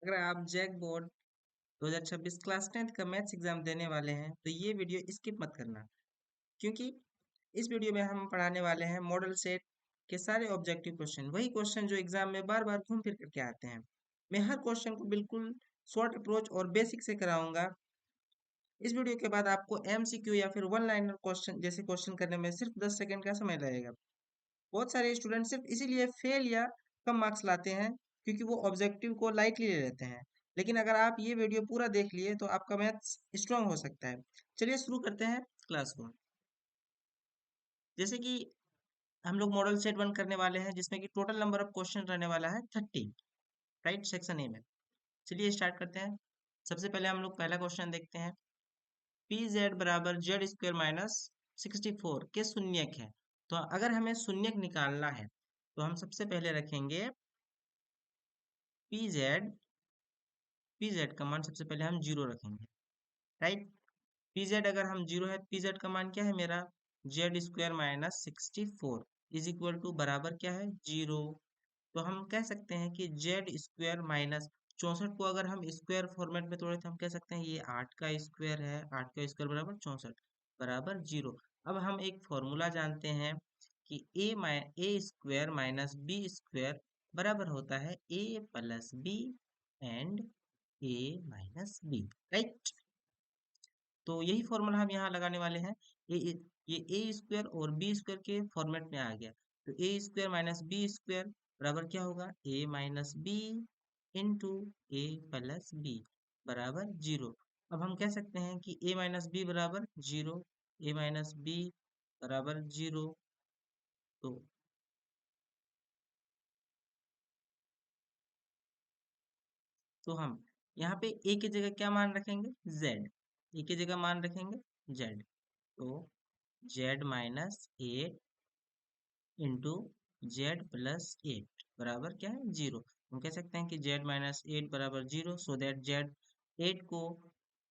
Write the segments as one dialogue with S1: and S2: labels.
S1: अगर आप JAC board 2026 class 10th का मैथ्स एग्जाम देने वाले हैं तो ये वीडियो स्किप मत करना, क्योंकि इस वीडियो में हम पढ़ाने वाले हैं मॉडल सेट के सारे ऑब्जेक्टिव क्वेश्चन, वही क्वेश्चन जो एग्जाम में बार बार घूम फिर करके आते हैं। मैं हर क्वेश्चन को बिल्कुल शॉर्ट अप्रोच और बेसिक से कराऊंगा। इस वीडियो के बाद आपको एमसीक्यू या फिर वन लाइनर क्वेश्चन जैसे क्वेश्चन करने में सिर्फ 10 सेकंड का समय लगेगा। बहुत सारे स्टूडेंट सिर्फ इसीलिए फेल या कम मार्क्स लाते हैं क्योंकि वो ऑब्जेक्टिव को लाइटली ले लेते हैं। लेकिन अगर आप ये वीडियो पूरा देख लिए तो आपका मैथ्स स्ट्रांग हो सकता है। चलिए शुरू करते हैं क्लास को। जैसे कि हम लोग मॉडल सेट वन करने वाले हैं जिसमें कि टोटल नंबर ऑफ क्वेश्चन रहने वाला है 30, राइट, सेक्शन ए में। चलिए स्टार्ट करते हैं। सबसे पहले हम लोग पहला क्वेश्चन देखते हैं। पी जेड बराबर जेड स्क्वायर माइनस 64 के शून्यक है। तो अगर हमें शून्यक निकालना है तो हम सबसे पहले रखेंगे पी जेड का मान सबसे पहले हम जीरो रखेंगे, राइट। पी जेड अगर हम जीरो है, पी जेड का मान क्या है मेरा, Z square minus 64 is equal to बराबर क्या है, जीरो। तो हम कह सकते हैं कि जेड स्क्वायर माइनस 64 को अगर हम स्क्वायर फॉर्मेट में तोड़े तो हम कह सकते हैं ये 8 का स्क्वायर है, 8 का स्क्वायर बराबर 64 बराबर जीरो। अब हम एक फॉर्मूला जानते हैं कि A square minus B square बराबर होता है A plus B and A minus B, right. तो यही फॉर्मूला हम यहाँ लगाने वाले हैं। ये ये ए स्क्वायर और बी स्क्वायर के फॉर्मेट में आ गया। तो ए स्क्वायर माइनस बी स्क्वायर बराबर क्या होगा, ए माइनस बी इंटू ए प्लस बी बराबर जीरो। अब हम कह सकते हैं कि ए माइनस बी बराबर जीरो, ए माइनस बी बराबर जीरो। तो हम यहाँ पे ए की जगह क्या मान रखेंगे, जेड। ए की जगह मान रखेंगे जेड। तो Z minus eight into Z plus eight बराबर क्या है, जीरो। हम कह सकते हैं कि जेड माइनस एट बराबर zero, so that Z eight को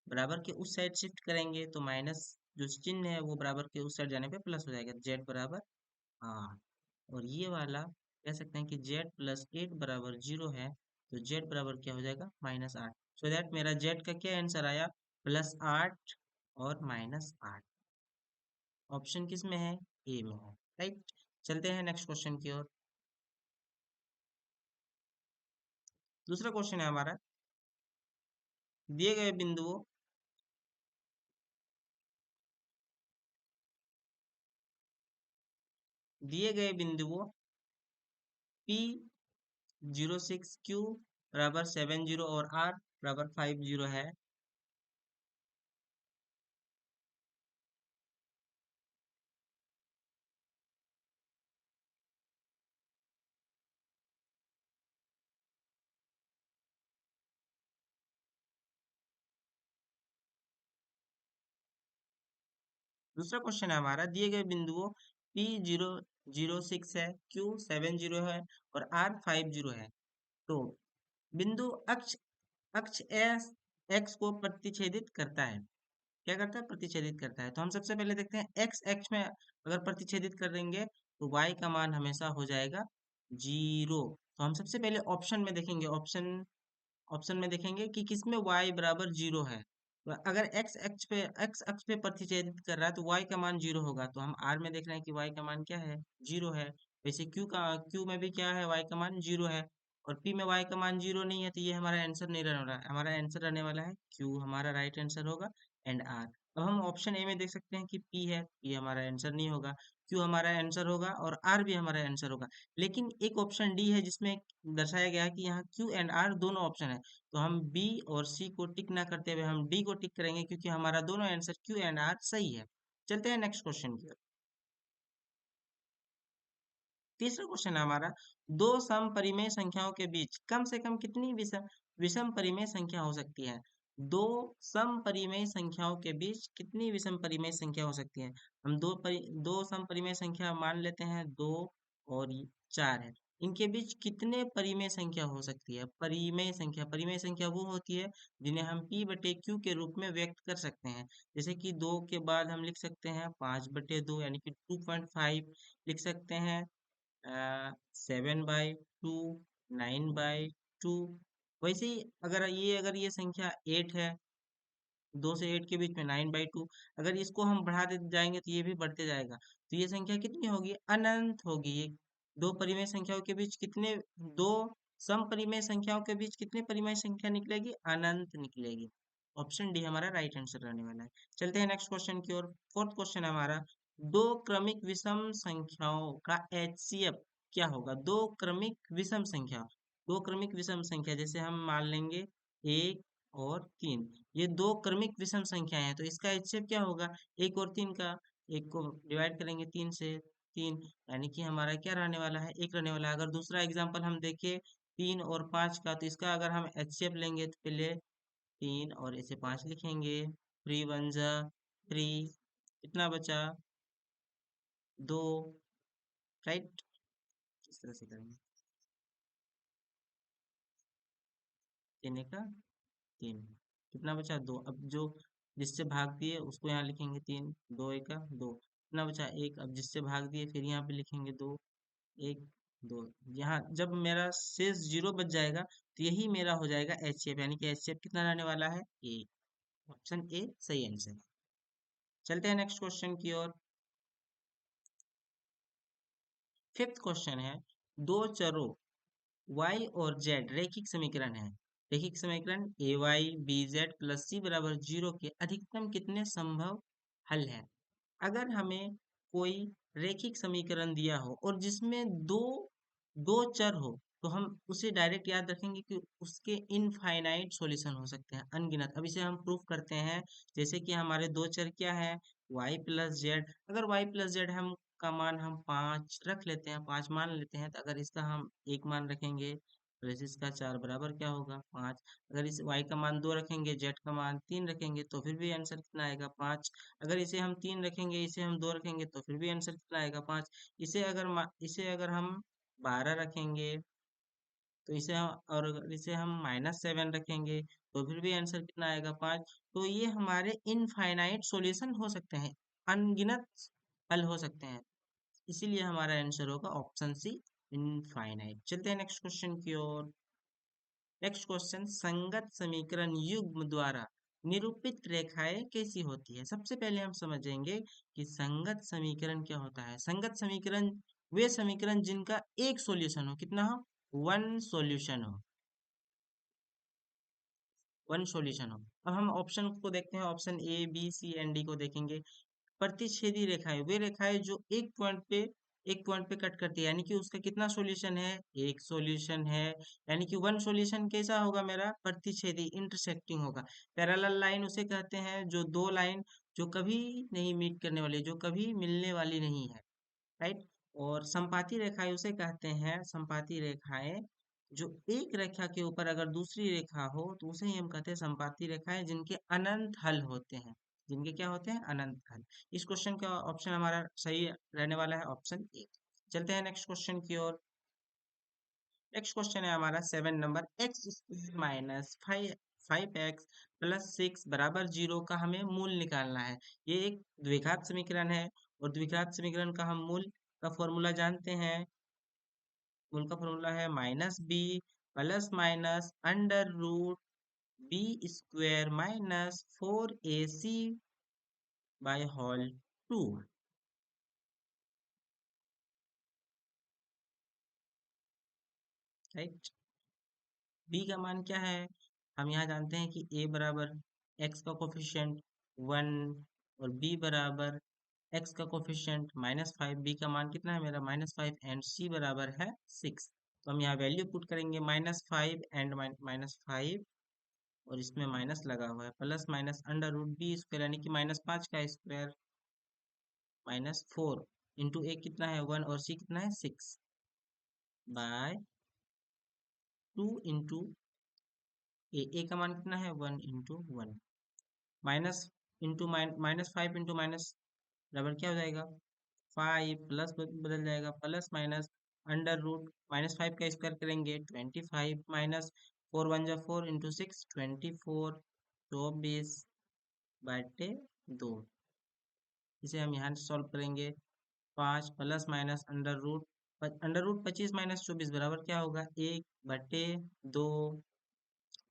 S1: बराबर के उस साइड शिफ्ट करेंगे तो माइनस जो चिन्ह है वो बराबर के उस साइड जाने पे प्लस हो जाएगा, जेड बराबर आठ। और ये वाला कह सकते हैं कि जेड प्लस एट बराबर जीरो है, तो जेड बराबर क्या हो जाएगा, माइनस आठ। सो दैट मेरा जेड का क्या आंसर आया, प्लस आठ और माइनस आठ। ऑप्शन किस में है, ए में है, राइट। चलते हैं नेक्स्ट क्वेश्चन की ओर। दूसरा क्वेश्चन है हमारा, दिए गए बिंदुओं दिए गए बिंदुओं पी 06 क्यू बराबर 70 और आर बराबर 50 है। दूसरा क्वेश्चन है हमारा, दिए गए बिंदुओं पी 006 है, क्यू 70 है और आर 50 है। तो बिंदु अक्ष अक्ष एस एक्स को प्रतिच्छेदित करता है। क्या करता है, प्रतिच्छेदित करता है। तो हम सबसे पहले देखते हैं एक्स एक्स में अगर प्रतिच्छेदित कर देंगे तो वाई का मान हमेशा हो जाएगा जीरो। तो हम सबसे पहले ऑप्शन में देखेंगे, ऑप्शन में देखेंगे कि किसमें y बराबर जीरो है। तो अगर x अक्ष पे प्रतिच्छेदित कर रहा है तो y का मान जीरो होगा। तो हम r में देख रहे हैं कि y का मान क्या है, जीरो है। वैसे q में भी क्या है, y का मान जीरो है। और p में y का मान जीरो नहीं है, तो ये हमारा आंसर नहीं रहने वाला है। हमारा आंसर रहने वाला है q, हमारा राइट आंसर होगा, एंड r। अब हम ऑप्शन ए में देख सकते हैं कि p है, p हमारा आंसर नहीं होगा। q हमारा आंसर होगा और r भी हमारा आंसर होगा। लेकिन एक ऑप्शन डी है जिसमें दर्शाया गया है कि यहाँ क्यू एंड आर दोनों ऑप्शन है। तो हम बी और सी को टिक ना करते हुए हम डी को टिक करेंगे, क्योंकि हमारा दोनों आंसर क्यू एंड आर सही है। चलते हैं नेक्स्ट क्वेश्चन की ओर। तीसरा क्वेश्चन है हमारा, दो समपरिमेय संख्याओं के बीच कम से कम कितनी विषम विषम परिमेय संख्या हो सकती है। दो समपरिमेय संख्याओं के बीच कितनी विषम परिमेय संख्या हो सकती है। हम दो समपरिमेय संख्या मान लेते हैं, दो और चार है। इनके बीच कितने परिमेय संख्या हो सकती है। परिमेय संख्या वो होती है जिन्हें हम p बटे q के रूप में व्यक्त कर सकते हैं। जैसे कि दो के बाद हम लिख सकते हैं 5/2 यानी कि 2.5 लिख सकते हैं, 7/2, 9/2 वैसे ही अगर ये संख्या 8 है, 2 से 8 के बीच में 9/2, अगर इसको हम बढ़ा देते जाएंगे तो ये भी बढ़ते जाएगा, तो ये संख्या कितनी होगी? अनंत होगी। ये दो परिमेय संख्याओं के बीच कितने, दो सम परिमेय संख्याओं के बीच कितने परिमेय संख्या निकलेगी? अनंत निकलेगी। ऑप्शन डी हमारा राइट आंसर रहने वाला है। चलते हैं नेक्स्ट क्वेश्चन की ओर। फोर्थ क्वेश्चन है हमारा, दो क्रमिक विषम संख्याओं का एचसीएफ क्या होगा? दो क्रमिक विषम संख्या जैसे हम मान लेंगे 1 और 3, ये दो क्रमिक विषम संख्याएं हैं, तो इसका एचसीएफ क्या होगा? 1 और 3 का, एक को डिवाइड करेंगे 3 से 3, यानी कि हमारा क्या रहने वाला है? 1 रहने वाला है। अगर दूसरा एग्जांपल हम देखें 3 और 5 का, तो इसका अगर हम एचसीएफ लेंगे तो पहले 3 और इसे 5 लिखेंगे, 3 × 1 = 3, कितना बचा? 2, राइट। इस तरह से करेंगे, 3 × 3, कितना बचा? 2। अब जो जिससे भाग दिए उसको यहाँ लिखेंगे 3, 2 × 1 = 2, कितना बचा? 1। अब जिससे भाग दिए फिर यहाँ पे लिखेंगे 2, 1, 2। यहाँ जब मेरा शेष 0 बच जाएगा तो यही मेरा हो जाएगा एचसीएफ, यानी कि एचसीएफ कितना रहने वाला है? ए। ऑप्शन ए सही आंसर है। चलते हैं नेक्स्ट क्वेश्चन की ओर। फिफ्थ क्वेश्चन है, दो चरों y और z रैखिक समीकरण है। रैखिक समीकरण ay bz + c = 0 के अधिकतम कितने संभव हल है? अगर हमें कोई रैखिक समीकरण दिया हो और जिसमें दो दो चर हो, तो हम उसे डायरेक्ट याद रखेंगे कि उसके इनफाइनाइट सॉल्यूशन हो सकते हैं, अनगिनत। अब इसे हम प्रूफ करते हैं, जैसे कि हमारे दो चर क्या है? y + z। अगर y + z हम का मान हम 5 रख लेते हैं, 5 मान लेते हैं, तो अगर इसका हम 1 मान रखेंगे प्लस इसका 4 बराबर क्या होगा? 5। अगर इस y का मान 2 रखेंगे, z का मान 3 रखेंगे, तो फिर भी आंसर कितना आएगा? 5। अगर इसे हम 3 रखेंगे, इसे हम 2 रखेंगे, तो फिर भी आंसर कितना आएगा? 5। इसे अगर हम 12 रखेंगे, तो इसे हम -7 रखेंगे, तो फिर भी आंसर कितना आएगा? 5। तो ये हमारे इनफाइनाइट सॉल्यूशन हो सकते हैं, अनगिनत हल हो सकते हैं, इसीलिए हमारा आंसर होगा ऑप्शन सी, इनफाइनाइट। चलते हैं नेक्स्ट क्वेश्चन की ओर। नेक्स्ट क्वेश्चन, संगत समीकरण युग्म द्वारा निरूपित रेखाएं कैसी होती है? सबसे पहले हम समझेंगे कि संगत समीकरण क्या होता है। संगत समीकरण वे समीकरण जिनका एक सॉल्यूशन हो, कितना हो? One solution one, one solution हो। अब हम ऑप्शन को देखते हैं, option A B C and D को देखेंगे। प्रतिच्छेदी रेखाएं वे रेखाएं जो एक पॉइंट पे कट करती है, यानी कि उसका कितना सॉल्यूशन है? एक सॉल्यूशन है। यानी कि वन सॉल्यूशन कैसा होगा मेरा? प्रतिच्छेदी, इंटरसेक्टिंग होगा। पैरेलल लाइन उसे कहते हैं जो दो लाइन जो कभी नहीं मीट करने वाली, जो कभी मिलने वाली नहीं है, राइट। और संपाती रेखाएं उसे कहते हैं, संपाती रेखाएं जो एक रेखा के ऊपर अगर दूसरी रेखा हो तो उसे ही हम कहते हैं संपाती रेखाएं, जिनके अनंत हल होते हैं, जिनके क्या होते हैं? अनंत हल। इस क्वेश्चन का ऑप्शन हमारा सही रहने वाला है, ऑप्शन ए। चलते हैं नेक्स्ट क्वेश्चन की ओर। नेक्स्ट क्वेश्चन है हमारा 7 नंबर, x² - 5x + 6 = 0 का हमें मूल निकालना है। ये एक द्विघात समीकरण है, और द्विघात समीकरण का हम मूल का फॉर्मूला जानते हैं। मूल का फॉर्मूला है -b ± √b² - 4ac/2, right. b का मान क्या है? हम यहाँ जानते हैं कि a बराबर x का कोफिशिएंट 1 और b बराबर x का कोफिशिएंट -5। b का मान कितना है मेरा? -5, एंड c बराबर है 6। तो हम यहाँ वैल्यू पुट करेंगे, -5 एंड -5, और इसमें माइनस लगा हुआ है, प्लस माइनस √b², यानी कि -5 का स्क्वायर -4 इंटू ए कितना है? 1, और c कितना है? 6/2 इंटू ए का मान कितना है? 1 into 1, minus into -5 into minus बराबर क्या हो जाएगा? 5, प्लस बदल जाएगा, प्लस माइनस √-5 का स्क्वायर करेंगे 25, माइनस 4 × 1 = 4 इंटू 6 24, 24/2। इसे हम यहाँ सॉल्व करेंगे, 5 प्लस माइनस अंडर रूट 25 - 24 बराबर क्या होगा? 1/2।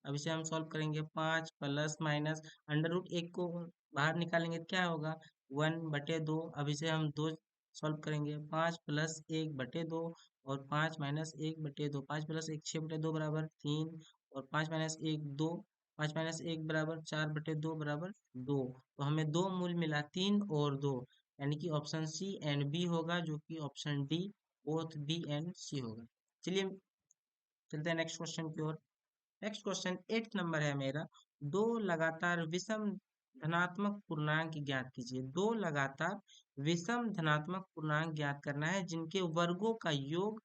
S1: अब इसे हम सॉल्व करेंगे, 5 प्लस माइनस अंडर रूट 1 को बाहर निकालेंगे तो क्या होगा, 1/2। अब इसे हम दो सॉल्व करेंगे, 5+1/2 और 5-1/2, 5+1 6/2 बराबर 3 और 5-1 2, 5-1 बराबर 4/2 बराबर 2। तो हमें दो मूल मिला, 3 और 2, यानी कि ऑप्शन सी एंड बी होगा, जो कि option D both B and C होगा। चलिए चलते हैं नेक्स्ट क्वेश्चन की ओर। नेक्स्ट क्वेश्चन 8 नंबर है मेरा, दो लगातार विषम धनात्मक पूर्णांक ज्ञात कीजिए। दो लगातार विषम धनात्मक पूर्णांक ज्ञात करना है जिनके वर्गों का योग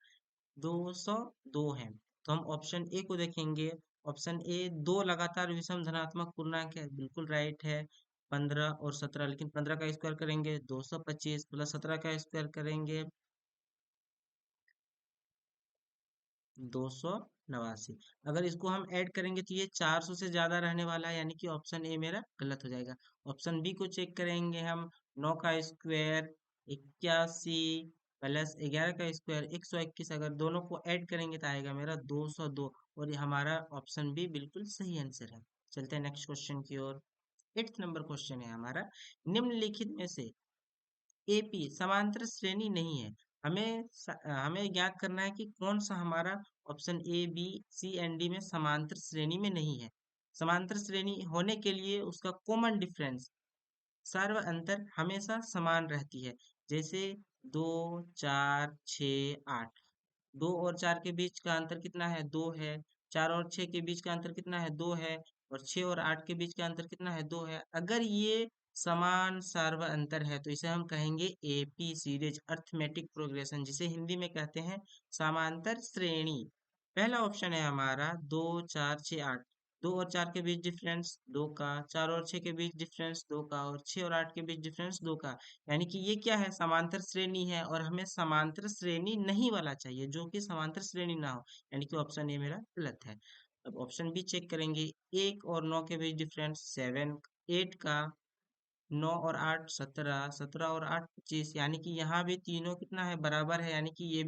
S1: 202 है। तो हम ऑप्शन ए को देखेंगे। ऑप्शन ए दो लगातार विषम धनात्मक पूर्णांक है, बिल्कुल राइट है। 15 और 17, लेकिन 15 का स्क्वायर करेंगे 225, प्लस 17 का स्क्वायर करेंगे 289। अगर इसको हम ऐड करेंगे तो ये 400 से ज्यादा रहने वाला है, यानी कि ऑप्शन ए मेरा गलत हो जाएगा। ऑप्शन बी को चेक करेंगे हम, 9 का स्क्वायर 81 प्लस 11 का स्क्वायर 121, अगर दोनों को ऐड करेंगे तो आएगा मेरा 202, और ये हमारा ऑप्शन बी बिल्कुल सही आंसर है। चलते हैं नेक्स्ट क्वेश्चन की ओर। 8th नंबर क्वेश्चन है हमारा, निम्नलिखित में से एपी समांतर श्रेणी नहीं है। हमें ज्ञात करना है कि कौन सा हमारा option A B C and D में समांतर श्रेणी में नहीं है। समांतर श्रेणी होने के लिए उसका कॉमन डिफरेंस, सर्व अंतर हमेशा समान रहती है। जैसे 2 4 6 8, 2 और 4 के बीच का अंतर कितना है, 2 है। 4 और 6 के बीच का अंतर कितना है, 2 है। और 6 और 8 के बीच का अंतर कितना है, 2 है। अगर ये समान सर्व अंतर है तो इसे हम कहेंगे एपी सीरीज, अर्थमेटिक प्रोग्रेशन, जिसे हिंदी में कहते हैं समांतर श्रेणी। पहला ऑप्शन है हमारा 2 4 6 8, 2 और 4 के बीच डिफरेंस 2 का, 4 और 6 के बीच डिफरेंस 2 का, और 6 और 8 के बीच डिफरेंस 2 का। यानी कि ये क्या है, समांतर श्रेणी है, और हमें समांतर श्रेणी नहीं वाला चाहिए, जो कि समांतर श्रेणी ना हो। यानी कि ऑप्शन ए मेरा गलत है। अब ऑप्शन बी चेक करेंगे, 1 और 9 के बीच डिफरेंस 7 8 का, 9 और 8 17, 17 और 8 25, यानी कि यहाँ भी तीनों कितना है, बराबर है, यानी कि ये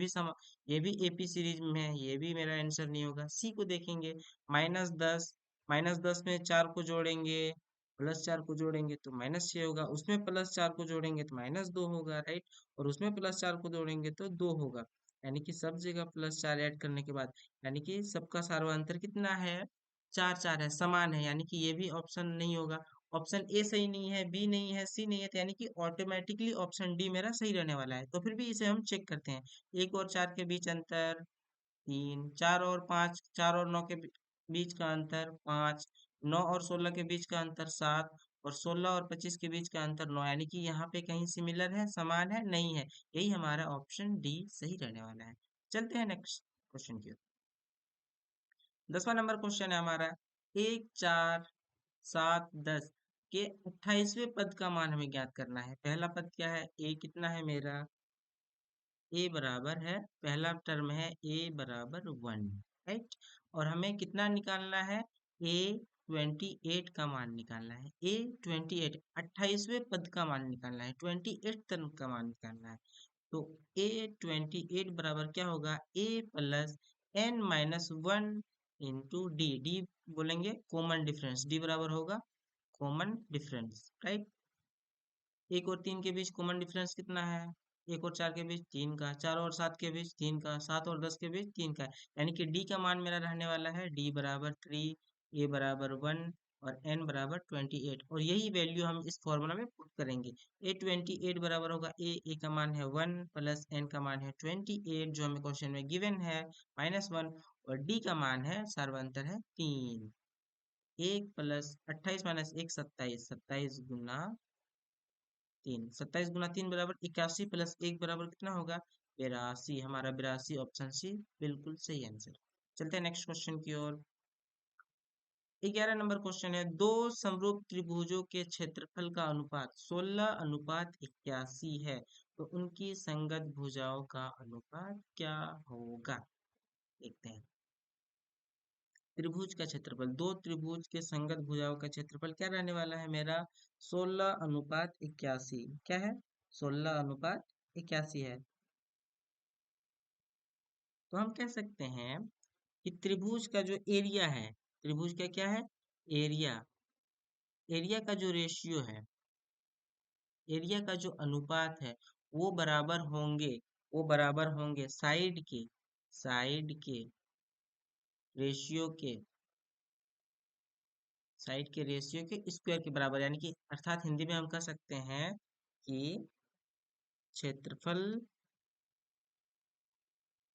S1: भी एपी सीरीज में है, ये भी मेरा आंसर नहीं होगा। सी को देखेंगे, -10, -10 में 4 को जोड़ेंगे, +4 को जोड़ेंगे तो -6 होगा, उसमें +4 को जोड़ेंगे तो -2 होगा, राइट। और उसमें +4 को जोड़ेंगे तो 2 होगा, यानी कि सब जगह +4 ऐड करने के बाद, यानी कि सबका सार्वंतर कितना है, 4 4 है, समान है, यानी कि ये भी ऑप्शन नहीं होगा। ऑप्शन ए सही नहीं है, बी नहीं है, सी नहीं है, तो यानी कि ऑटोमेटिकली ऑप्शन डी मेरा सही रहने वाला है। तो फिर भी इसे हम चेक करते हैं। 1 और 4 के बीच अंतर 3, 4 और 5, 4 और 9 के बीच का अंतर 5, 9 और 16 के बीच का अंतर 7, और 16 और 25 के बीच का अंतर 9, यानी कि यहाँ पे कहीं सिमिलर है, समान है, नहीं है। यही हमारा ऑप्शन डी सही रहने वाला है। चलते हैं नेक्स्ट क्वेश्चन की ओर। 10वां नंबर क्वेश्चन है हमारा, 1 4 7 10 के 28वें पद का मान हमें ज्ञात करना है। पहला पद क्या है, ए कितना है मेरा, ए बराबर है, पहला टर्म है ए बराबर 1, राइट। और हमें कितना निकालना है, ए 28 का मान निकालना है। ए 28, 28वें पद का मान निकालना है, 28 टर्म का मान निकालना है। तो ए 28 बराबर क्या होगा, A plus n-1 into D. D बोलेंगे कॉमन डिफरेंस, डी बराबर होगा कॉमन डिफरेंस, राइट। 1 और 3 के बीच कॉमन डिफरेंस कितना है, 1 और 4 के बीच 3 का, 4 और 7 के बीच 3 का, 7 और 10 के बीच 3 का, यानी कि डी का मान मेरा रहने वाला है डी बराबर 3, ए बराबर 1 और एन बराबर 28, और यही वैल्यू हम इस फॉर्मूला में पुट करेंगे। ए 28 बराबर होगा, ए का मान है 1 प्लस एन का मान है 28, जो हमें क्वेश्चन में गिवन है -1, और डी का मान है, सर्वांतर है 3। 1 प्लस 28 - 1 27, 27 गुना 3 बराबर 81, प्लस 1 बराबर कितना होगा, 82। हमारा 82 ऑप्शन सी बिल्कुल सही आंसर। चलते हैं नेक्स्ट क्वेश्चन की ओर। 11 नंबर क्वेश्चन है, दो समरूप त्रिभुजों के क्षेत्रफल का अनुपात 16:81 है, तो उनकी संगत भुजाओं का अनुपात क्या होगा। देखते हैं। त्रिभुज का क्षेत्रफल, दो त्रिभुज के संगत भुजाओं का क्षेत्रफल क्या रहने वाला है मेरा, 16:81। क्या है, 16:81 है। तो हम कह सकते हैं कि त्रिभुज का जो एरिया है, त्रिभुज का क्या है? एरिया। एरिया का जो रेशियो है, एरिया का जो अनुपात है, वो बराबर होंगे, वो बराबर होंगे साइड के रेशियो के, साइड के रेशियो के स्क्वायर के बराबर, यानी कि अर्थात हिंदी में हम कह सकते हैं कि क्षेत्रफल,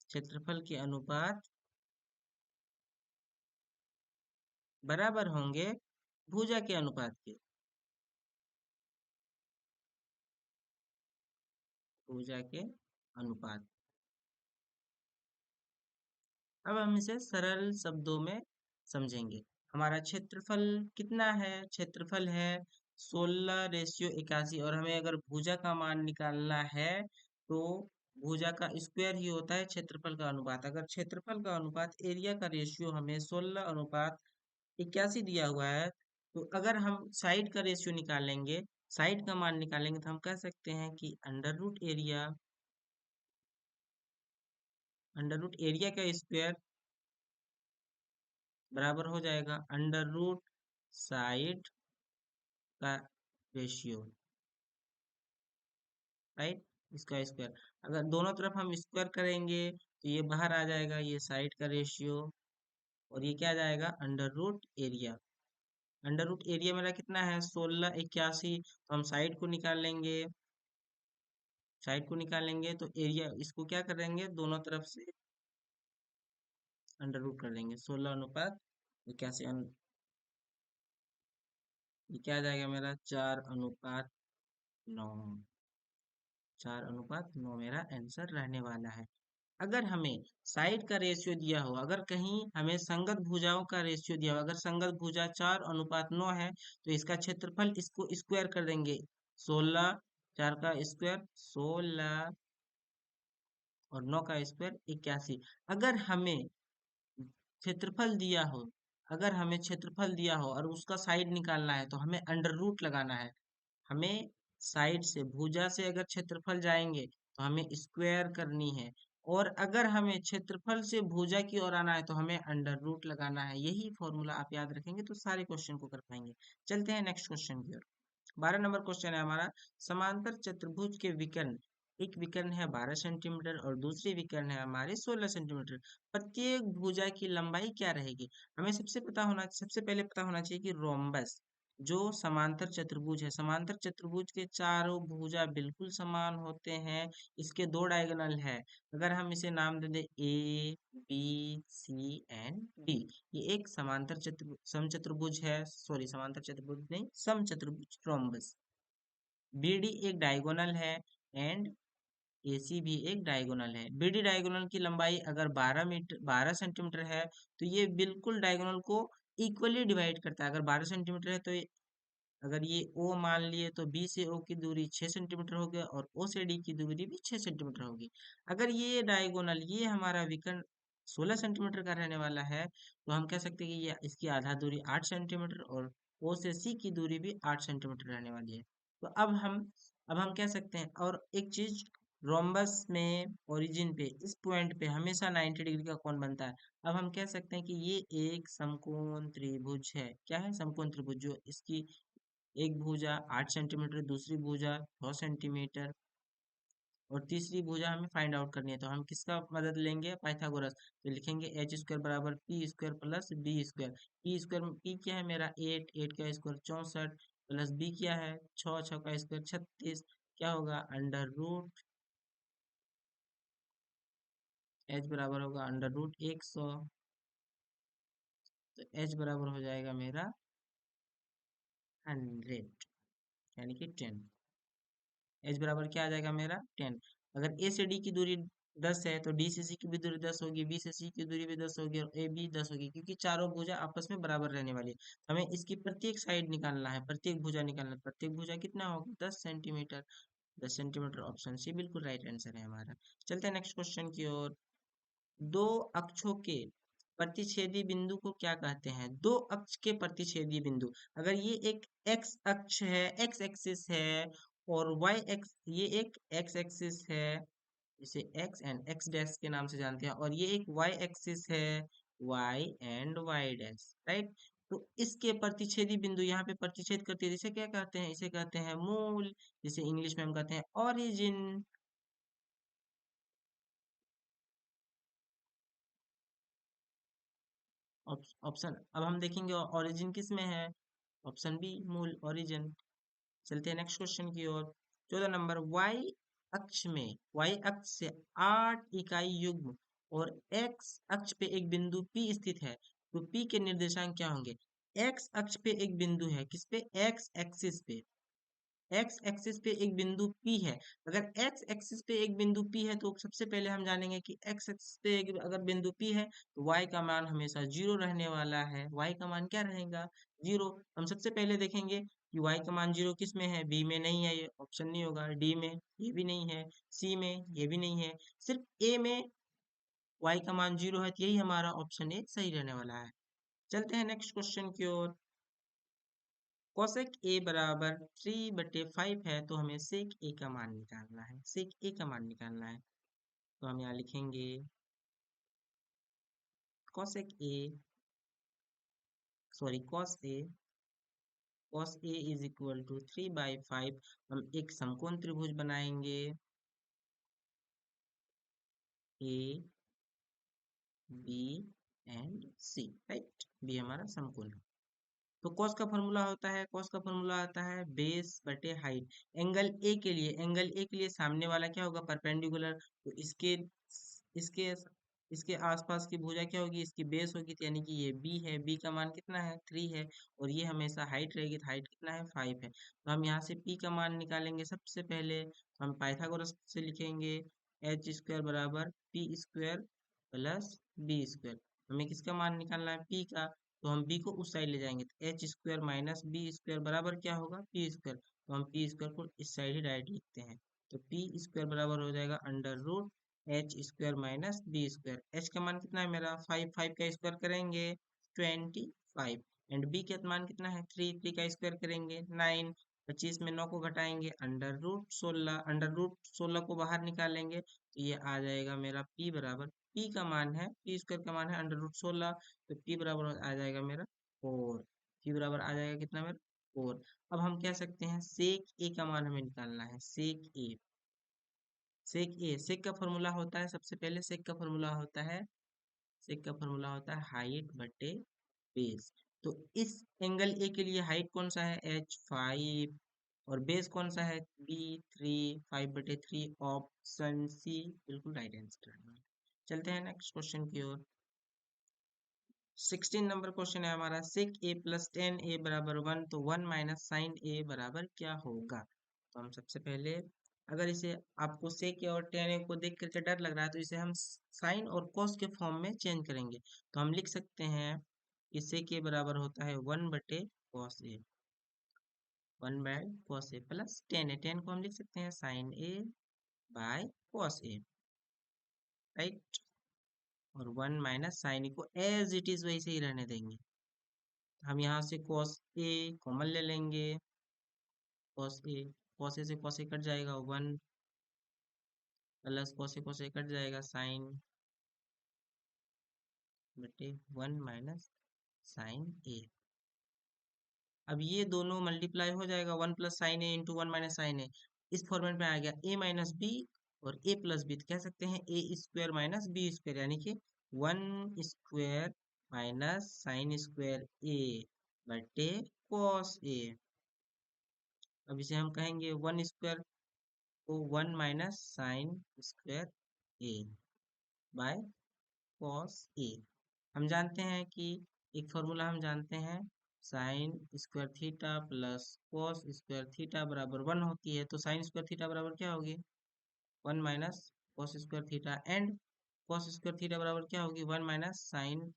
S1: क्षेत्रफल के अनुपात बराबर होंगे भुजा के अनुपात के, भुजा के अनुपात। अब हम इसे सरल शब्दों में समझेंगे। हमारा क्षेत्रफल कितना है? क्षेत्रफल है 16:81, और हमें अगर भुजा का मान निकालना है तो भुजा का स्क्वायर ही होता है क्षेत्रफल का अनुपात। अगर क्षेत्रफल का अनुपात एरिया का रेशियो हमें 16:81 दिया हुआ है, तो अगर हम साइड का रेशियो निकालेंगे, साइड का मान निकालेंगे, तो हम कह सकते हैं कि अंडर रूट एरिया का स्क्वायर बराबर हो जाएगा अंडर रूट साइड का रेशियो, राइट, इसका स्क्वायर। अगर दोनों तरफ हम स्क्वायर करेंगे तो ये बाहर आ जाएगा, ये साइड का रेशियो, और ये क्या आ जाएगा? Under root area. Under root area मेरा कितना है? 1681, तो हम साइड को निकाल लेंगे, साइड को निकालेंगे तो एरिया, इसको क्या करेंगे, दोनों तरफ से अंडर रूट कर लेंगे। 16:81, ये क्या आ जाएगा मेरा? 4:9। 4:9 मेरा आंसर रहने वाला है। अगर हमें साइड का रेशियो दिया हो, अगर कहीं हमें संगत भुजाओं का रेशियो दिया हो, अगर संगत भुजा 4:9 है, तो इसका क्षेत्रफल, इसको स्क्वायर कर देंगे। 16, 4 का स्क्वायर 16, और 9 का स्क्वायर 81। अगर हमें क्षेत्रफल दिया हो, अगर हमें क्षेत्रफल दिया हो और उसका साइड निकालना है, तो हमें अंडर रूट लगाना है। हमें साइड से, भुजा से अगर क्षेत्रफल जाएंगे तो हमें स्क्वायर करनी है, और अगर हमें क्षेत्रफल से भुजा की ओर आना है तो हमें अंडर रूट लगाना है। यही फॉर्मूला आप याद रखेंगे तो सारे क्वेश्चन को कर पाएंगे। चलते हैं नेक्स्ट क्वेश्चन की ओर। 12 नंबर क्वेश्चन है हमारा, समांतर चतुर्भुज के विकर्ण, एक विकर्ण है 12 सेंटीमीटर और दूसरी विकर्ण है हमारे 16 सेंटीमीटर। प्रत्येक भुजा की लंबाई क्या रहेगी? हमें सबसे पहले पता होना चाहिए कि रोम्बस, जो समांतर चतुर्भुज है, समांतर चतुर्भुज के चारों भुजा बिल्कुल समान होते हैं। इसके दो डायगोनल है। अगर हम इसे नाम दे दे A B C and D, ये एक समांतर समचतुर्भुज है, सॉरी समांतर चतुर्भुज नहीं, समचतुर्भुज रोम्बस। BD एक डायगोनल है, एंड AC भी एक डायगोनल है। BD डायगोनल की लंबाई अगर 12 सेंटीमीटर है, तो ये बिल्कुल डायगोनल को इक्वली डिवाइड करता है। अगर 12 सेंटीमीटर है, तो अगर ये O मान लिए, तो B से O की दूरी 6 सेंटीमीटर होगी, और O से D की दूरी भी 6 सेंटीमीटर होगी। अगर ये डायगोनल, ये हमारा विकर्ण 16 सेंटीमीटर का रहने वाला है, तो हम कह सकते हैं कि ये इसकी आधा दूरी 8 सेंटीमीटर, और O से C की दूरी भी 8 सेंटीमीटर रहने वाली है। तो अब हम कह सकते हैं, और एक चीज, रोम्बस में ओरिजिन पे, इस पॉइंट पे हमेशा 90 डिग्री का कोण बनता है। अब हम कह सकते हैं कि ये एक समकोण त्रिभुज है। क्या है? समकोण त्रिभुज, जो इसकी एक भुजा 8 सेंटीमीटर, दूसरी भुजा 6 सेंटीमीटर, और तीसरी भुजा हमें फाइंड आउट करनी है, तो हम किसका मदद लेंगे? पाइथागोरस। तो लिखेंगे एच स्क्वायर बराबर P square plus B square. P square, P क्या है मेरा? 8, 8 का स्क्वायर 64, प्लस बी क्या है? 6, 6 का स्क्वायर 36, क्या होगा? अंडर रूट, एच बराबर होगा अंडर रूट 100, तो एच बराबर हो जाएगा मेरा 100, यानी कि 10। एच बराबर क्या आ जाएगा मेरा? 10। अगर ए से डी की दूरी 10 है, तो डी से सी की भी दूरी 10 होगी, बी से सी की दूरी भी 10 होगी, और ए भी 10 होगी, क्योंकि चारों भुजा आपस में बराबर रहने वाली है। तो हमें इसकी प्रत्येक साइड निकालना है, प्रत्येक भुजा निकालना है। प्रत्येक भुजा कितना होगा? 10 सेंटीमीटर। 10 सेंटीमीटर, ऑप्शन सी बिल्कुल राइट आंसर है हमारा। चलते हैं नेक्स्ट क्वेश्चन की ओर। दो अक्षों के प्रतिच्छेदी बिंदु को क्या कहते हैं? दो अक्ष के प्रतिच्छेदी बिंदु, अगर ये एक एक्स अक्ष है, एक्स एक्सिस है, और वाई एक्स, ये एक एक्स एक्सिस है, इसे एक्स एंड एक्स डैश के नाम से जानते हैं, और ये एक वाई एक्सिस है, y and y dash, right. तो इसके प्रतिच्छेदी बिंदु यहाँ पे प्रतिच्छेद करते हैं, जिसे क्या कहते हैं, इसे कहते हैं मूल, जिसे इंग्लिश में हम कहते हैं ओरिजिन। ऑप्शन अब हम देखेंगे ओरिजिन किस में है, ऑप्शन बी मूल ओरिजिन। चलते हैं नेक्स्ट क्वेश्चन की ओर। 14 नंबर, y अक्ष में, y अक्ष से 8 इकाई युग्म और x अक्ष पे एक बिंदु P स्थित है, तो P के निर्देशांक क्या होंगे। x अक्ष पे एक बिंदु है, किस पे, x एक्सिस पे, एक्स एक्सिस पे एक बिंदु P है। अगर एक्स एक्सिस पे एक बिंदु P है तो सबसे पहले हम जानेंगे कि एक्स एक्सिस पे अगर बिंदु P है तो y का मान हमेशा जीरो रहने वाला है। y का मान क्या रहेगा, जीरो। हम सबसे पहले देखेंगे कि y का मान जीरो किस में है, b में नहीं है, ये ऑप्शन नहीं होगा, d में ये भी नहीं है, c में ये भी नहीं है, सिर्फ a में y का मान जीरो है, तो यही हमारा ऑप्शन ए सही रहने वाला है। चलते हैं नेक्स्ट क्वेश्चन की ओर। कोसेक ए बराबर 3/5 है, तो हमें सेक ए का मान निकालना है, सेक ए का मान निकालना है। तो हम यहाँ लिखेंगे cosec A, sorry cos A is equal to 3/5। हम एक समकोण त्रिभुज बनाएंगे, A B and C, right, B हमारा समकोण है। तो कॉस का फॉर्मूला होता है, कॉस का फॉर्मूला आता है बेस बटे हाइट। एंगल ए के लिए, एंगल ए के लिए सामने वाला क्या होगा, परपेंडिकुलर, तो इसके इसके आसपास की भुजा क्या होगी, इसकी बेस होगी, तो यानी कि ये बी है, बी का मान कितना है, 3 है, और ये हमेशा हाइट रहेगी, तो हाइट कितना है, 5 है। तो हम यहाँ से पी का मान निकालेंगे। सबसे पहले हम पाइथागोरस से लिखेंगे एच स्क्वायर बराबर P square plus B square. हमें किसका मान निकालना है, पी का, तो हम बी को उस साइड ले जाएंगे, तो H square minus B square बराबर क्या होगा, पी स्क्वायर। तो हम पी स्क्वायर को इस साइड ही डायरेक्ट लिखते हैं, तो पी स्क्वायर बराबर हो जाएगा under root H square minus B square. H का मान कितना है मेरा 5, 5 का स्क्वायर करेंगे 25, एंड बी का मान कितना है 3, 3 का स्क्वायर करेंगे 9, 25 में 9 को घटाएंगे अंडर रूट 16, अंडर रूट 16 को बाहर निकालेंगे, तो ये आ जाएगा मेरा p बराबर, p का मान है, p स्क्वायर का मान है अंडर रूट 16, तो p बराबर आ जाएगा मेरा 4। p बराबर आ जाएगा कितना मेरा 4। अब हम कह सकते हैं सेक ए का मान हमें निकालना है, सेक ए, सेक ए, सेक का फॉर्मूला होता है, सबसे पहले सेक का फॉर्मूला होता है, सेक का फॉर्मूला होता है हाइट बटे बेस। तो इस एंगल ए के लिए हाइट कौन सा है, h5, और बेस कौन सा है, b3, 5/3, ऑप्शन सी बिल्कुल राइट आंसर है। चलते हैं नेक्स्ट क्वेश्चन की ओर। 16 नंबर क्वेश्चन है हमारा, सेक ए प्लस टेन ए बराबर 1, तो 1 - साइन ए बराबर क्या होगा। तो हम सबसे पहले, अगर इसे आपको सेक ए और टेन ए को देख करके डर लग रहा है, तो इसे हम साइन और कॉस के फॉर्म में चेंज करेंगे। तो हम लिख सकते हैं कि सेक ए बराबर होता है cos A, cos A plus tan A, tan को हम लिख सकते हैं sine A by cos A, right. और 1 - साइन ए को एज इट इज वैसे ही रहने देंगे। हम यहाँ से कॉस ए कॉमन ले लेंगे, कॉस ए से कॉस ए कट जाएगा, 1 प्लस कॉस ए कट जाएगा साइन बटे 1 - साइन ए। अब ये दोनों मल्टीप्लाई हो जाएगा, 1 + साइन ए इंटू 1 - साइन ए, इस फॉर्मेट में आ गया a माइनस बी और a प्लस बी, तो कह सकते हैं ए स्क्वायर माइनस बी स्क्वायर, यानी कि 1 स्क्वायर - साइन स्क्वायर ए बटे कॉस ए। अब इसे हम कहेंगे 1 स्क्वायर, तो 1 - sine square A by cos A. हम जानते हैं कि एक फॉर्मूला हम जानते हैं, sine square theta plus cos square theta बराबर 1 होती है, तो साइन स्क्वायर थीटा बराबर क्या होगी, 1 - cos square theta, and cos square theta बराबर क्या होगी, 1 - साइन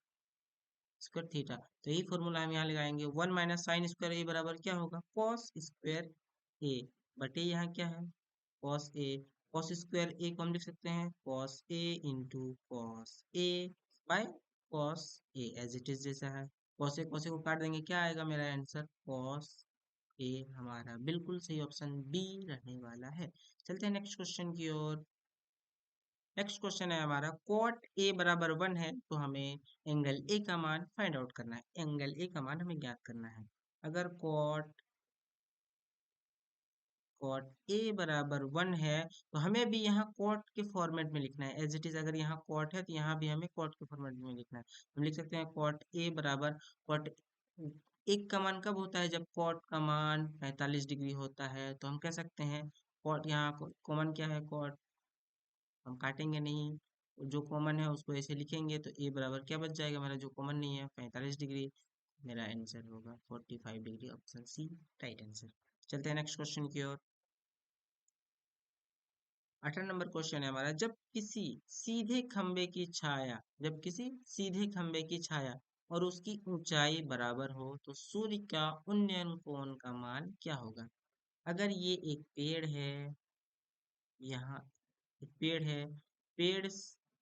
S1: स्क्वायर थीटा। तो यही फॉर्मूला हम यहाँ लगाएंगे, 1 - साइन स्क्वायर ए बराबर क्या होगा, कॉस स्क्वायर ए बटे यहाँ क्या है, cos A. Cos square A को हम लिख सकते हैं cos A into cos A by cos A, as it is जैसा है। कॉस ए को काट देंगे, क्या आएगा मेरा आंसर, कॉस ए, हमारा बिल्कुल सही ऑप्शन बी रहने वाला है। चलते हैं नेक्स्ट क्वेश्चन की ओर। नेक्स्ट क्वेश्चन है हमारा, कॉट ए बराबर 1 है तो हमें एंगल ए का मान फाइंड आउट करना है, एंगल ए का मान हमें ज्ञात करना है। अगर कॉट कॉट ए बराबर 1 है तो हमें भी यहाँ कॉट के फॉर्मेट में लिखना है एज इट इज। अगर यहाँ कॉट है तो यहाँ भी हमें कॉट के फॉर्मेट में लिखना है। हम लिख सकते हैं कॉट ए बराबर कॉट, एक का मान कब होता है, जब कॉट का मान 45 डिग्री होता है। तो हम कह सकते हैं कॉट, यहाँ कॉमन क्या है कॉट, हम काटेंगे नहीं, जो कॉमन है उसको ऐसे लिखेंगे तो ए बराबर क्या बच जाएगा हमारा, जो कॉमन नहीं है 45 डिग्री। मेरा आंसर होगा 45 degree, option C right answer. चलते हैं नेक्स्ट क्वेश्चन की ओर। 18 नंबर क्वेश्चन है हमारा, जब किसी सीधे खंबे की छाया और उसकी ऊंचाई बराबर हो तो सूर्य का उन्नयन कोण का मान क्या होगा। अगर ये एक पेड़ है, यहाँ एक पेड़ है,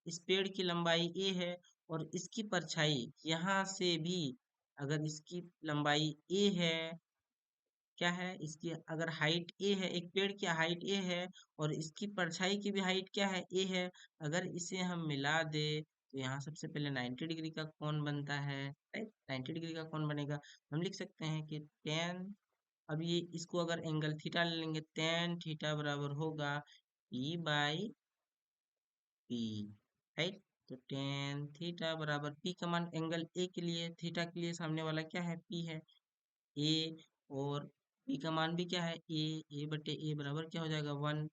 S1: इस पेड़ की लंबाई ए है और इसकी परछाई यहाँ से भी, अगर इसकी लंबाई ए है, क्या है इसकी, अगर हाइट ए है, एक पेड़ की हाइट ए है और इसकी परछाई की भी हाइट क्या है, ए है। अगर इसे हम मिला दे तो यहाँ सबसे पहले 90 डिग्री का कोण बनता है, राइट, 90 डिग्री का कोण बनेगा। हम लिख सकते हैं कि टेन, अब ये इसको अगर एंगल थीटा ले लेंगे, टेन थीटा बराबर होगा पी बाई पी, राइट। तो टेन थीटा बराबर पी का मान एंगल ए के लिए, थीटा के लिए सामने वाला क्या है, पी है, ए, और पी का मान भी क्या है, ए बटे ए बराबर क्या हो जाएगा 1।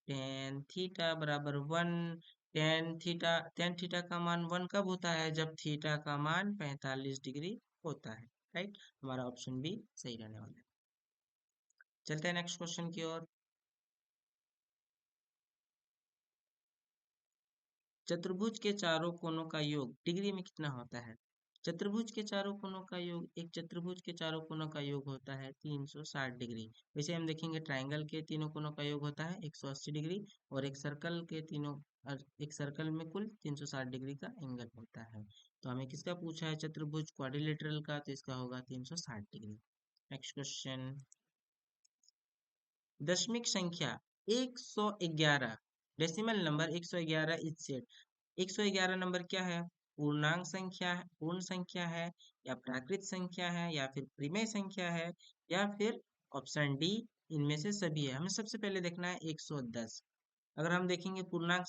S1: टेन थीटा बराबर 1, टेन थीटा का मान 1 कब होता है, जब थीटा का मान 45 डिग्री होता है, राइट। हमारा ऑप्शन बी सही रहने वाला है। चलते हैं नेक्स्ट क्वेश्चन की ओर। चतुर्भुज के चारों कोनों का योग डिग्री में कितना होता है। चतुर्भुज के चारों कोनों का योग, एक चतुर्भुज के चारों कोनों का योग होता है 360 डिग्री। वैसे हम देखेंगे ट्रायंगल के तीनों कोनों का योग होता है 180 डिग्री, और एक सर्कल में कुल 360 डिग्री का एंगल होता है। तो हमें किसका पूछा है, चतुर्भुज क्वाड्रिलेटरल का, तो इसका होगा 360 डिग्री। नेक्स्ट क्वेश्चन, दशमिक संख्या 111, decimal number 111 is said. 111 number क्या है, पूर्णांक संख्या है, पूर्ण संख्या है, या प्राकृत संख्या है, या फिर परिमेय संख्या है, या फिर ऑप्शन डी इनमें से सभी है। हमें सबसे पहले देखना है 110। अगर हम देखेंगे पूर्ण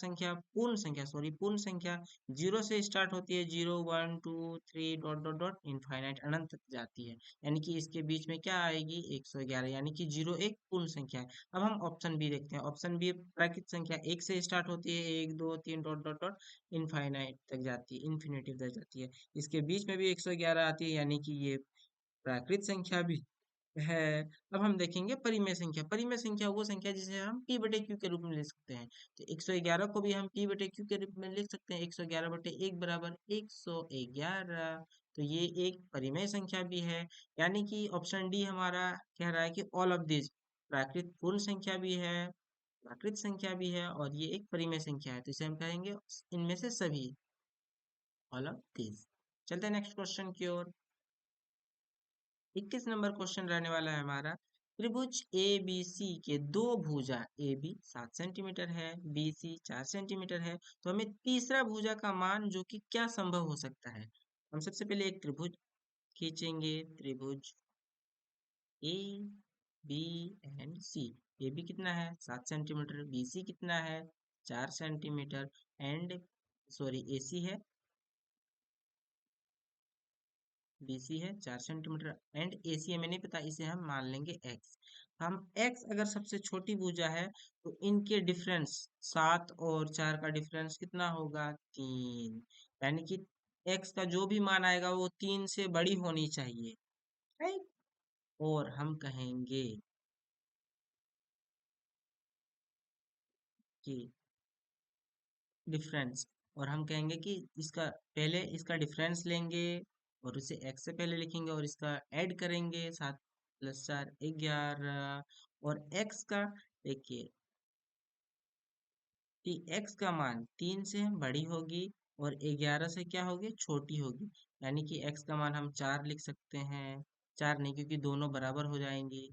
S1: संख्या जीरो से स्टार्ट होती है, 0 1 2 3 डॉट डॉट डॉट इनफाइनाइट अनंत तक जाती है, यानी कि इसके बीच में क्या आएगी 111, यानी कि जीरो एक पूर्ण संख्या है। अब हम ऑप्शन बी देखते हैं, ऑप्शन बी प्राकृत संख्या, एक से स्टार्ट होती है, 1 2 3 डॉट डॉट डॉट इनफाइनाइट तक जाती है, इन्फिनिटिव तक जाती है। इसके बीच में भी 111 आती है, यानी कि ये प्राकृत संख्या भी है। अब हम देखेंगे परिमेय संख्या, परिमेय संख्या वो संख्या जिसे हम p बटे q के रूप में लिख सकते हैं। तो 111 को भी हम p बटे q के रूप में लिख सकते हैं, 111 बटे 1 बराबर 111। तो ये एक परिमेय संख्या भी है, यानी कि ऑप्शन डी हमारा कह रहा है कि ऑल ऑफ दिस, प्राकृत पूर्ण संख्या भी है, प्राकृत संख्या भी है, और ये एक परिमेय संख्या है, तो इसे हम कहेंगे इनमें से सभी, ऑल ऑफ दिस। चलते हैं नेक्स्ट क्वेश्चन की ओर। 21 नंबर क्वेश्चन रहने वाला है हमारा, त्रिभुज ए बी सी के दो भुजा ए बी 7 सेंटीमीटर है, बी सी 4 सेंटीमीटर है, तो हमें तीसरा भुजा का मान जो कि क्या संभव हो सकता है। हम सबसे पहले एक त्रिभुज खींचेंगे, त्रिभुज A B and C. A B कितना है 7 सेंटीमीटर, बी सी कितना है 4 centimetre, and sorry A C है, बीसी है 4 सेंटीमीटर, एंड एसी हमें नहीं पता, इसे हम मान लेंगे एक्स। हम एक्स अगर सबसे छोटी भुजा है तो इनके डिफरेंस, 7 और 4 का डिफरेंस कितना होगा 3, यानी कि एक्स का जो भी मान आएगा वो 3 से बड़ी होनी चाहिए, राइट। और हम कहेंगे कि डिफरेंस, और हम कहेंगे कि इसका पहले इसका डिफरेंस लेंगे और उसे x से पहले लिखेंगे और इसका ऐड करेंगे, 7 + 4 = 11, और x का देखिए कि x का मान 3 से बड़ी होगी और 11 से क्या होगी, छोटी होगी, यानी कि x का मान हम 4 लिख सकते हैं, 4 नहीं क्योंकि दोनों बराबर हो जाएंगी,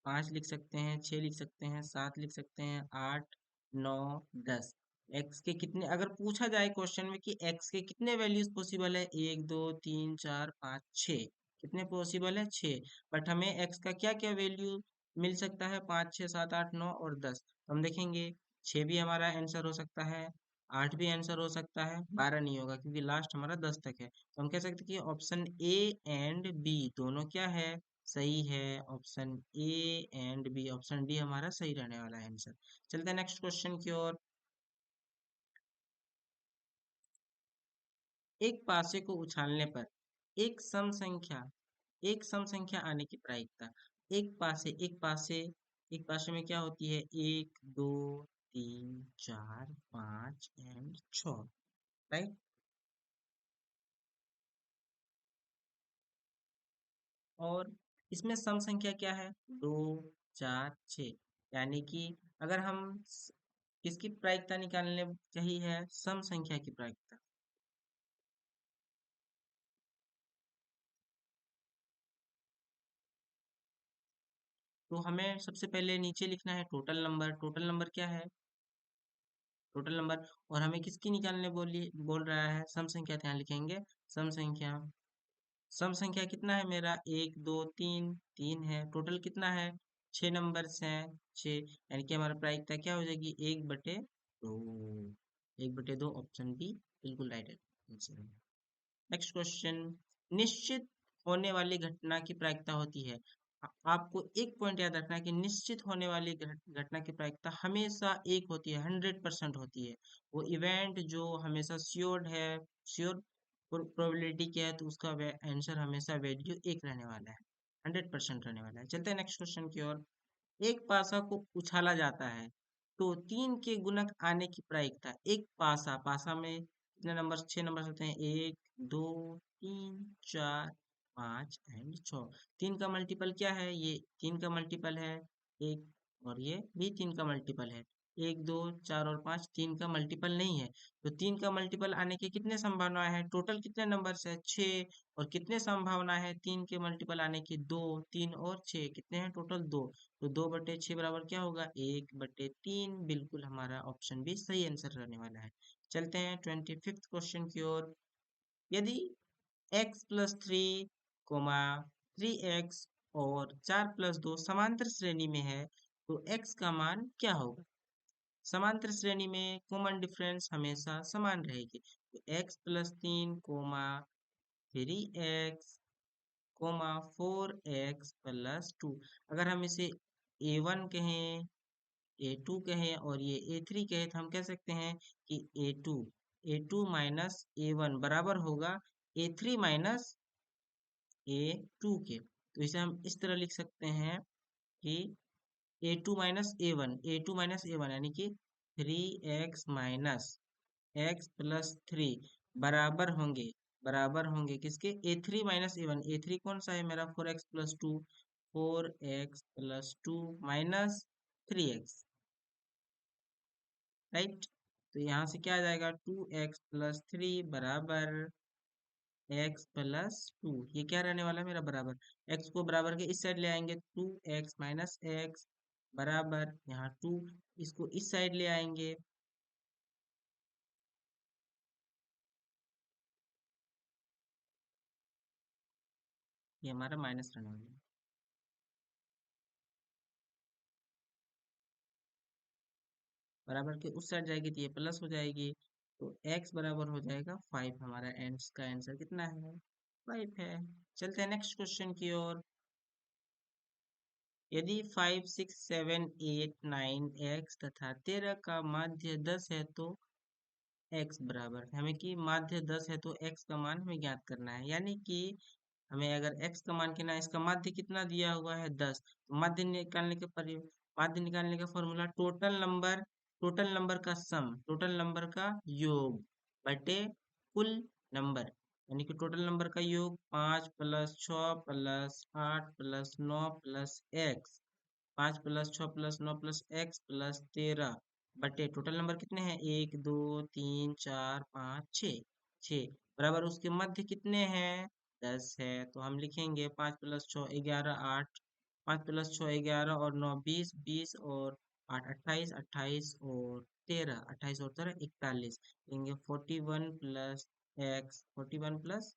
S1: 5 लिख सकते हैं, 6 लिख सकते हैं, 7 लिख सकते हैं, 8, 9, 10। एक्स के कितने, अगर पूछा जाए क्वेश्चन में कि एक्स के कितने वैल्यूज पॉसिबल है, 1, 2, 3, 4, 5, 6, कितने पॉसिबल है, 6। बट हमें एक्स का क्या क्या वैल्यू मिल सकता है, 5, 6, 7, 8, 9 और 10। तो हम देखेंगे 6 भी हमारा आंसर हो सकता है, 8 भी आंसर हो सकता है, 12 नहीं होगा क्योंकि लास्ट हमारा 10 तक है। तो हम कह सकते हैं कि ऑप्शन ए एंड बी दोनों क्या है, सही है। Option A and B, option D हमारा सही रहने वाला है आंसर। चलते हैं नेक्स्ट क्वेश्चन की ओर। एक पासे को उछालने पर एक सम संख्या एक सम संख्या आने की प्रायिकता। एक पासे में क्या होती है, 1, 2, 3, 4, 5 एंड 6, राइट। और इसमें सम संख्या क्या है, 2, 4, 6। यानी कि अगर हम किसकी प्रायिकता निकालने चाहिए है, सम संख्या की प्रायिकता। तो हमें सबसे पहले नीचे लिखना है टोटल नंबर। टोटल नंबर क्या है, टोटल नंबर। और हमें किसकी निकालने बोल रहा है, सम संख्या। तो यहाँ लिखेंगे सम संख्या। सम संख्या कितना है मेरा, 1, 2, 3, 3 है। टोटल कितना है, 6 नंबर है, 6। यानी कि हमारा प्रायिकता क्या हो जाएगी, 1/2। 1/2, ऑप्शन बी बिल्कुल राइट आंसर है। Next question. निश्चित होने वाली घटना की प्रायिकता होती है। आपको एक पॉइंट याद रखना है कि निश्चित होने वाली घटना की प्रायिकता हमेशा एक होती है, 100% होती है। वो इवेंट जो हमेशा श्योर है, श्योर प्रोबेबिलिटी क्या है, तो उसका आंसर हमेशा वैल्यू एक रहने वाला है, 100% रहने वाला है। चलते हैं नेक्स्ट क्वेश्चन की ओर। एक पासा को उछाला जाता है तो 3 के गुणक आने की प्रायिकता। एक पासा, पासा में कितने नंबर, 6 नंबर होते हैं, 1, 2, 3, 4, 5 एंड 6। 3 का मल्टीपल क्या है, ये 3 का मल्टीपल है, एक। और ये भी 3 का मल्टीपल है। 1, 2, 4 और 5 3 का मल्टीपल नहीं है। तो 3 का मल्टीपल आने की कितने संभावना है, टोटल कितने नंबर है, 6। और कितने संभावना है 3 के मल्टीपल आने की, 2। 3 और 6 कितने हैं, टोटल 2। तो 2/6 बराबर क्या होगा, 1/3। बिल्कुल हमारा ऑप्शन भी सही आंसर रहने वाला है। चलते हैं 25th क्वेश्चन की ओर। यदि x+3, 3x और 4+2 समांतर श्रेणी में है तो x का मान क्या होगा। समांतर श्रेणी में कॉमन डिफरेंस हमेशा समान रहेगी। तो x+3, 3x, 4x+2। अगर हम इसे a1 कहें, a2 कहें और ये a3 कहें, तो हम कह सकते हैं कि ए टू माइनस A1 बराबर होगा A3 माइनस A2 के। तो इसे हम इस तरह लिख सकते हैं कि A2 माइनस A1 यानी कि 3x माइनस x+3 बराबर होंगे किसके, A3 माइनस A1। A3 कौन सा है मेरा, 4x+2। 4x+2 minus 3x, right. तो यहाँ से क्या आ जाएगा, 2x+3 बराबर x+2। ये क्या रहने वाला है मेरा, बराबर। x को बराबर के इस साइड ले आएंगे, 2x माइनस x बराबर यहाँ 2। इसको इस साइड ले आएंगे, ये हमारा माइनस रहने वाला है। बराबर के उस साइड जाएगी तो ये प्लस हो जाएगी। तो x बराबर हो जाएगा 5। हमारा एंड्स का आंसर कितना है, 5 है। चलते हैं नेक्स्ट क्वेश्चन की ओर। यदि 5, 6, 7, 8, 9 x तथा 13 का माध्य 10 है तो x बराबर, हमें कि माध्य 10 है तो x का मान हमें ज्ञात करना है। यानी कि हमें अगर x का मान कितना है, इसका माध्य कितना दिया हुआ है, 10। तो माध्य निकालने का फॉर्मूला, टोटल नंबर का सम, टोटल नंबर का योग बटे कुल नंबर। यानी कि टोटल नंबर का योग 5+6+8+9+x, 5+6+9+x+13 बटे टोटल नंबर कितने हैं, 1, 2, 3, 4, 5, 6। 6 बराबर उसके मध्य कितने हैं, 10 है। तो हम लिखेंगे 5+6 11, 8। 5+6 11 और 9 20, 20 और आठ अट्ठाईस, अट्ठाईस और तेरह, अट्ठाईस और तेरह 41, लेंगे 41 प्लस एक्स, 41 प्लस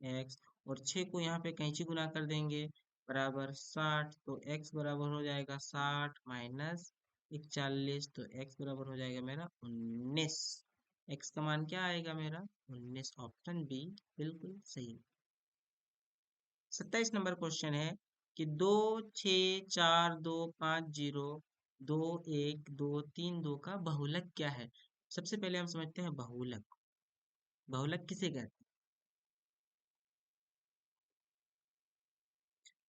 S1: एक्स, और 6 को यहाँ पे कैंची गुना कर देंगे बराबर 60, तो x बराबर हो जाएगा 60 माइनस 41, तो x बराबर हो जाएगा मेरा 19। x का मान क्या आएगा मेरा 19, ऑप्शन बी बिल्कुल सही। 27 नंबर क्वेश्चन है कि 2 6 4 2 5 0 2 1 2 3 2 का बहुलक क्या है। सबसे पहले हम समझते हैं बहुलक। बहुलक किसे कहते हैं?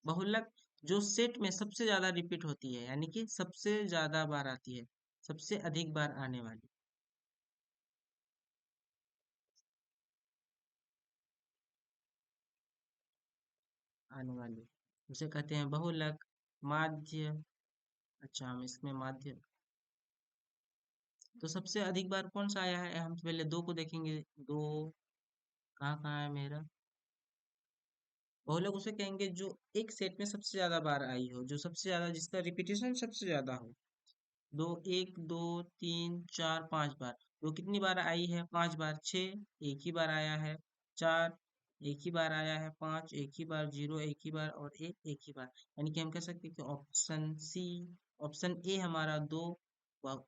S1: बहुलक जो सेट में सबसे ज्यादा रिपीट होती है, यानी कि सबसे ज्यादा बार आती है, सबसे अधिक बार आने वाली उसे कहते हैं बहुलक। माध्य, अच्छा हम इसमें माध्य, तो सबसे अधिक बार कौन सा आया है, हम पहले दो को देखेंगे। दो कहाँ कहाँ है मेरा, बहुलक उसे कहेंगे जो एक सेट में सबसे ज्यादा बार आई हो, जो सबसे ज्यादा, जिसका रिपीटेशन सबसे ज्यादा हो। दो, एक, दो, तीन, चार, पांच बार। दो कितनी बार आई है, पांच बार। छह एक ही बार आया है। चार एक ही बार आया है। पांच एक ही बार। जीरो एक ही बार, और एक ही बार। यानी कि हम कह सकते हैं कि ऑप्शन सी, ऑप्शन ए हमारा दो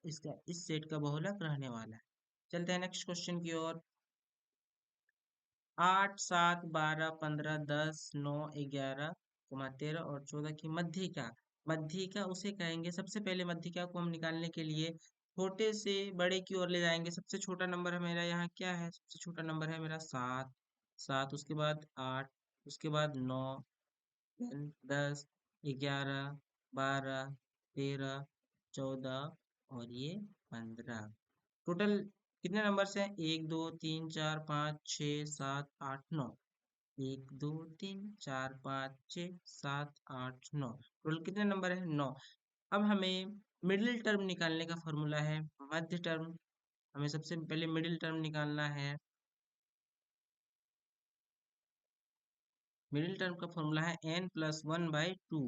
S1: इसका इस सेट का बहुलक रहने वाला है। चलते हैं नेक्स्ट क्वेश्चन की ओर। 8 7 12 15 10 9 11 13 और 14 की मध्यिका। मध्यिका उसे कहेंगे, सबसे पहले मध्यिका को हम निकालने के लिए छोटे से बड़े की ओर ले जाएंगे। सबसे छोटा नंबर है मेरा यहाँ क्या है, सबसे छोटा नंबर है मेरा सात। सात, उसके बाद आठ, उसके बाद नौ, फिर 10, 11, 12, 13, 14 और ये 15। टोटल कितने नंबर्स हैं, एक दो तीन चार पाँच छः सात आठ नौ। एक दो तीन चार पाँच छः सात आठ नौ, टोटल कितने नंबर है, नौ। अब हमें मिडिल टर्म निकालने का फॉर्मूला है, मध्य टर्म। हमें सबसे पहले मिडिल टर्म निकालना है। मिडिल टर्म का फॉर्मूला है n+1/2।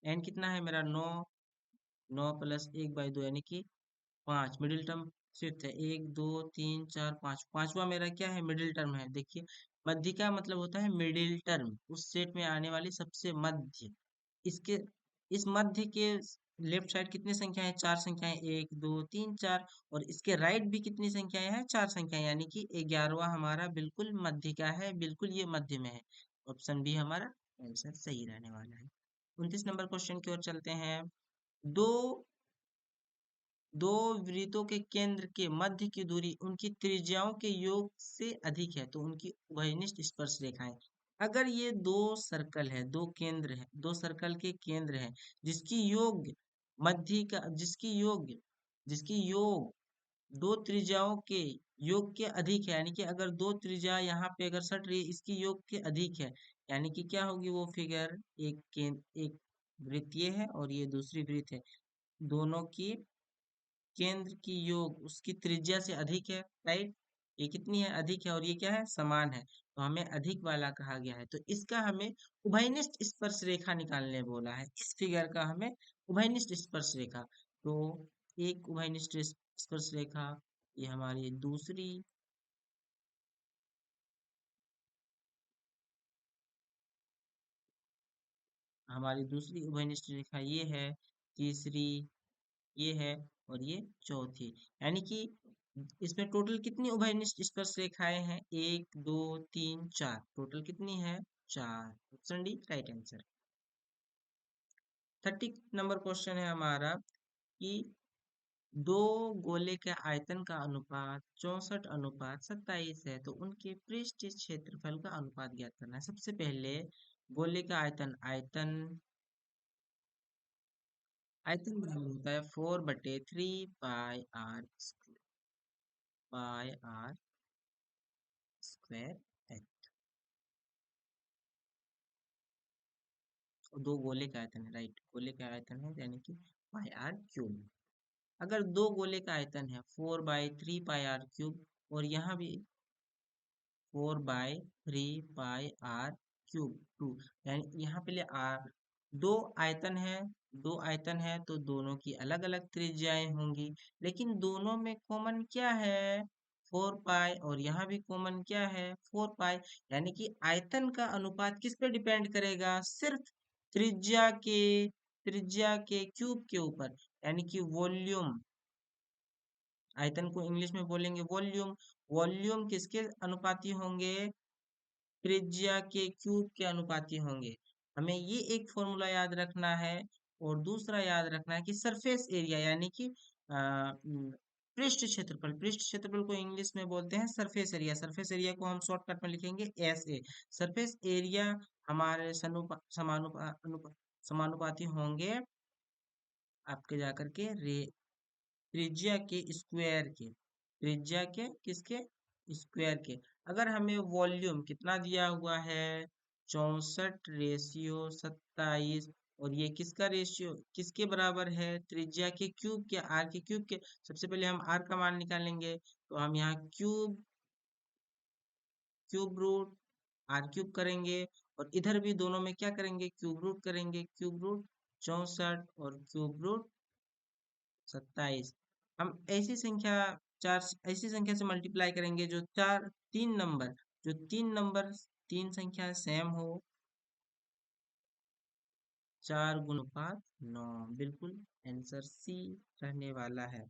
S1: n कितना है मेरा, नौ। नौ प्लस एक बाई दो यानी कि पांच। मिडिल टर्म फिफ्थ है, एक दो तीन चार पांच, पांचवा मेरा क्या है, मिडिल टर्म है। देखिए मध्यिका मतलब होता है मिडिल टर्म, उस सेट में आने वाली सबसे मध्य। इसके इस मध्य के लेफ्ट साइड कितनी संख्याएं हैं, चार संख्याएं, एक दो तीन चार। और इसके राइट भी कितनी संख्याएं हैं, चार संख्याएं, यानी कि 11वां हमारा बिल्कुल मध्यिका है, बिल्कुल ये मध्य में है। ऑप्शन बी हमारा आंसर सही रहने वाला है। 29 नंबर क्वेश्चन की ओर चलते हैं। दो दो वृत्तों के केंद्र के मध्य की दूरी उनकी त्रिज्याओं के योग से अधिक है तो उनकी उभयनिष्ठ स्पर्श रेखाएं। अगर ये दो सर्कल है, दो केंद्र है, दो सर्कल के केंद्र है, जिसकी योग मध्य का, जिसकी योग दो त्रिज्याओं के योग के अधिक है, यानी कि अगर दो त्रिज्या यहाँ पे अगर सट रही है, इसकी योग के अधिक है, यानी कि क्या होगी वो फिगर, एक वृत्त ये है और ये दूसरी वृत्त है, दोनों की केंद्र की योग उसकी त्रिज्या से अधिक है, राइट। ये कितनी है, अधिक है, और ये क्या है, समान है, तो हमें अधिक वाला कहा गया है। तो इसका हमें उभयनिष्ठ स्पर्श रेखा निकालने बोला है, इस फिगर का हमें उभयनिष्ठ स्पर्श रेखा। तो एक उभयनिष्ठ स्पर्श रेखा, ये हमारी दूसरी, उभयनिष्ठ रेखा ये है, तीसरी ये है, और ये चौथी। यानी कि इसमें टोटल कितनी उभयनिष्ठ स्पर्श रेखाएं हैं, एक दो तीन चार, टोटल कितनी है, चार। Option D right answer. 30 number question है हमारा कि दो गोले के आयतन का अनुपात 64:27 है तो उनके पृष्ठ क्षेत्रफल का अनुपात ज्ञात करना है। सबसे पहले गोले का आयतन, आयतन बराबर होता है 4/3 पाई r स्क्वायर। और दो गोले का आयतन है, राइट, गोले का आयतन है यानी कि πr3। अगर दो गोले का आयतन है 4/3 πr3, और यहाँ भी 4/3 πr3 2, यानी यहाँ पे ले r, दो आयतन है, दो आयतन है तो दोनों की अलग अलग त्रिज्याएं होंगी, लेकिन दोनों में कॉमन क्या है? 4 पाई, और यहाँ भी कॉमन क्या है? 4 पाई। यानी कि आयतन का अनुपात किस पे डिपेंड करेगा? सिर्फ त्रिज्या के, त्रिज्या के क्यूब के ऊपर, यानी कि वॉल्यूम। आयतन को इंग्लिश में बोलेंगे वॉल्यूम। वॉल्यूम किसके अनुपाती होंगे? त्रिज्या के क्यूब के अनुपाती होंगे। हमें ये एक फॉर्मूला याद रखना है, और दूसरा याद रखना है कि सरफेस एरिया, यानी कि पृष्ठ क्षेत्रफल, पृष्ठ क्षेत्रफल को इंग्लिश में बोलते हैं सरफेस एरिया। सरफेस एरिया को हम शॉर्टकट में लिखेंगे एस ए। सरफेस एरिया हमारे समानुपाती होंगे आपके जाकर के त्रिज्या के स्क्वायर के, त्रिज्या के किसके? स्क्वायर के। अगर हमें वॉल्यूम कितना दिया हुआ है? 64/27, और ये किसका रेशियो, किसके बराबर है? त्रिज्या के क्यूब के, आर के क्यूब के। सबसे पहले हम आर का मान निकालेंगे, तो हम यहाँ cube, cube root R cube करेंगे, और इधर भी दोनों में क्या करेंगे? क्यूब रूट करेंगे। क्यूब रूट 64 और क्यूब रूट 27। हम ऐसी संख्या, चार ऐसी संख्या से मल्टीप्लाई करेंगे जो चार, तीन नंबर, जो तीन नंबर, तीन संख्या सेम हो। 4 गुणुपात 9, बिल्कुल आंसर सी रहने वाला है।